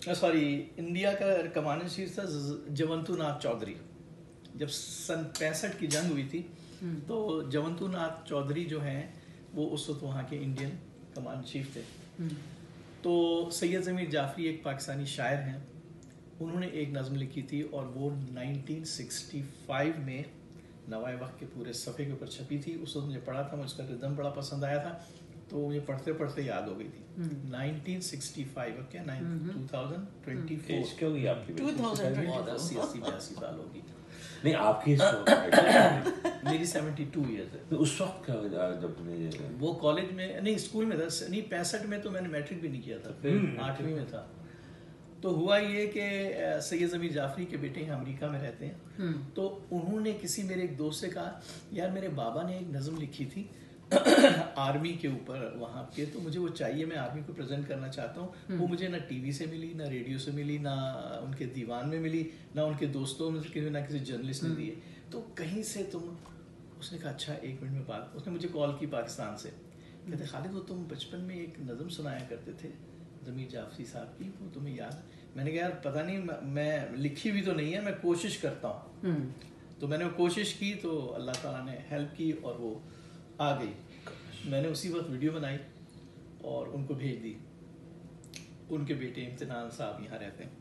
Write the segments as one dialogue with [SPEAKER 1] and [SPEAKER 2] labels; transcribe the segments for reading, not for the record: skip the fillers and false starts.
[SPEAKER 1] Sorry, India का commander chief था जयवंतु नाथ चौधरी। जब सन 65 की जंग हुई थी तो जयवंतु नाथ चौधरी जो हैं वो उस वक्त वहाँ के इंडियन कमांडर चीफ थे। तो सैयद ज़मीर जाफरी एक पाकिस्तानी शायर हैं, उन्होंने एक नज़म लिखी थी और वो 1965 में नवाए वक्त के पूरे सफ़े के ऊपर छपी थी। उस वक्त मुझे पढ़ा था, मुझे उसका रिदम बड़ा पसंद आया था, तो मुझे पढ़ते पढ़ते याद हो गई थी। 1965 अब क्या 2024
[SPEAKER 2] क्या होगी आपकी?
[SPEAKER 1] 80-82 साल होगी।
[SPEAKER 2] नहीं, आपकी
[SPEAKER 1] मेरी 72 ईयर्स है।
[SPEAKER 2] तो उस वक्त क्या जब
[SPEAKER 1] वो कॉलेज में नहीं, स्कूल में था। नहीं, 65 में तो मैंने मैट्रिक भी नहीं किया था, 8वीं में था। तो हुआ ये कि सैयद ज़मीर जाफरी के बेटे अमेरिका में रहते हैं, तो उन्होंने किसी मेरे एक दोस्त से कहा, यार मेरे बाबा ने एक नज़म लिखी थी आर्मी के ऊपर वहाँ के, तो मुझे वो चाहिए, मैं आर्मी को प्रेजेंट करना चाहता हूँ। वो मुझे ना टीवी से मिली, ना रेडियो से मिली, ना उनके दीवान में मिली, ना उनके दोस्तों में से, ना किसी जर्नलिस्ट ने दिए, तो कहीं से तुम। उसने कहा अच्छा 1 मिनट में बात। उसने मुझे कॉल की पाकिस्तान से, कहते खालिद वो तुम बचपन में एक नज़म सुनाया करते थे ज़मीर जाफरी साहब की, वो तुम्हें याद? मैंने कहा यार पता नहीं, मैं लिखी भी तो नहीं है, मैं कोशिश करता हूँ। तो मैंने वो कोशिश की तो अल्लाह ताला ने हेल्प की और वो आ गई। मैंने उसी वक्त वीडियो बनाई और उनको भेज दी। उनके बेटे इम्तिनान साहब यहाँ रहते हैं,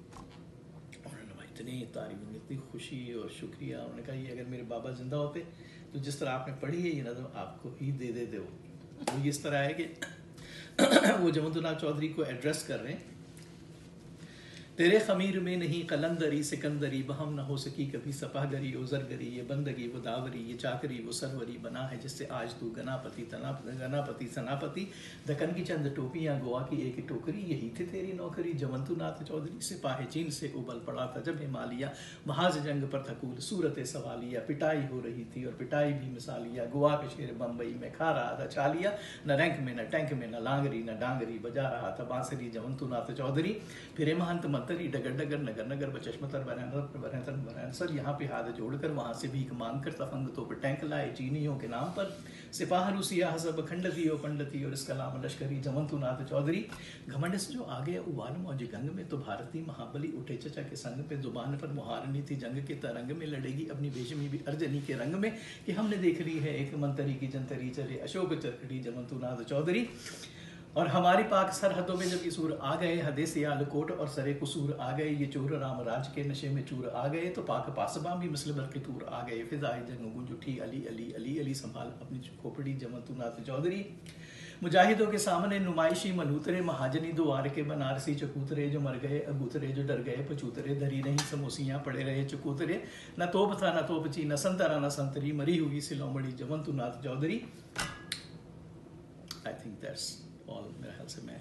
[SPEAKER 1] उन्होंने भाई इतनी तारीफ, इतनी खुशी और शुक्रिया। उन्होंने कहा ये अगर मेरे बाबा जिंदा होते तो जिस तरह आपने पढ़ी है ये नज़म आपको ही दे देते हो। वो इस तरह है कि वो जयवंतु नाथ चौधरी को एड्रेस कर रहे हैं। तेरे खमीर में नहीं कलंदरी सिकंदरी, बहम न हो सकी कभी सपाहगरी ओजरगरी, ये बंदगी वो दावरी, ये चाकरी वो सरवरी, बना है जिससे आज तू गनापति गनापति सनापति, दक्कन की चंद टोपियां गोवा की एक टोकरी, यही थे तेरी नौकरी। जयवंतु नाथ चौधरी सिपाही चीन से उबल पड़ा था जब हिमालय, महाज जंग पर थकूल सूरत सवालिया, पिटाई हो रही थी और पिटाई भी मिसालिया, गोवा के शेर बम्बई में खा रहा था छालिया, न रैंक में न टैंक में न लांगरी न डांगरी, बजा रहा था बांसुरी जयवंतु नाथ चौधरी। फिर महंत मंतरी डगर डगर नगर नगर बचश्मतर बरहन सर, यहाँ पे हाथ जोड़कर वहाँ से भीख मांग कर तफंग तो पर टैंक लाए चीनियों के नाम पर, सिपाह रूसिया हसब खंडती और पंडती और इसका नाम लश्करी जयवंतु नाथ चौधरी। घमंड से जो आ गया उबाल मौज गंग में, तो भारती महाबली उठे चचा के संग पे, जुबान पर मुहारनी थी जंग के तरंग में, लड़ेगी अपनी बेशमी भी अर्जनी के रंग में, कि हमने देख ली है एक मंतरी की जंतरी चले अशोक चरखड़ी जयवंतु नाथ चौधरी। और हमारी पाक सरहदों में जब ये सूर आ गए, हदे से आलकोट और सरे कुसूर आ गए, ये चोर राम राज के नशे में चूर आ गए, तो पाक पासबां भी मिसल भर के तूर आ गए, फिजाए जंग गूंज उठी अली अली अली अली, संभाल अपनी खोपड़ी जयवंतु नाथ चौधरी। मुजाहिदों के सामने नुमाइशी मलूतरे, महाजनी दुआर के बनारसी चकूतरे, जो मर गए अबूतरे जो डर गए पचूतरे, धरी नहीं समोसियाँ पड़े रहे चकूतरे, न तोप था न तोपची न संतरा न संतरी, मरी हुई सिलोमड़ी Jaywantu Nath Chaudhary. I think that's all. मेरा ख्याल से मैं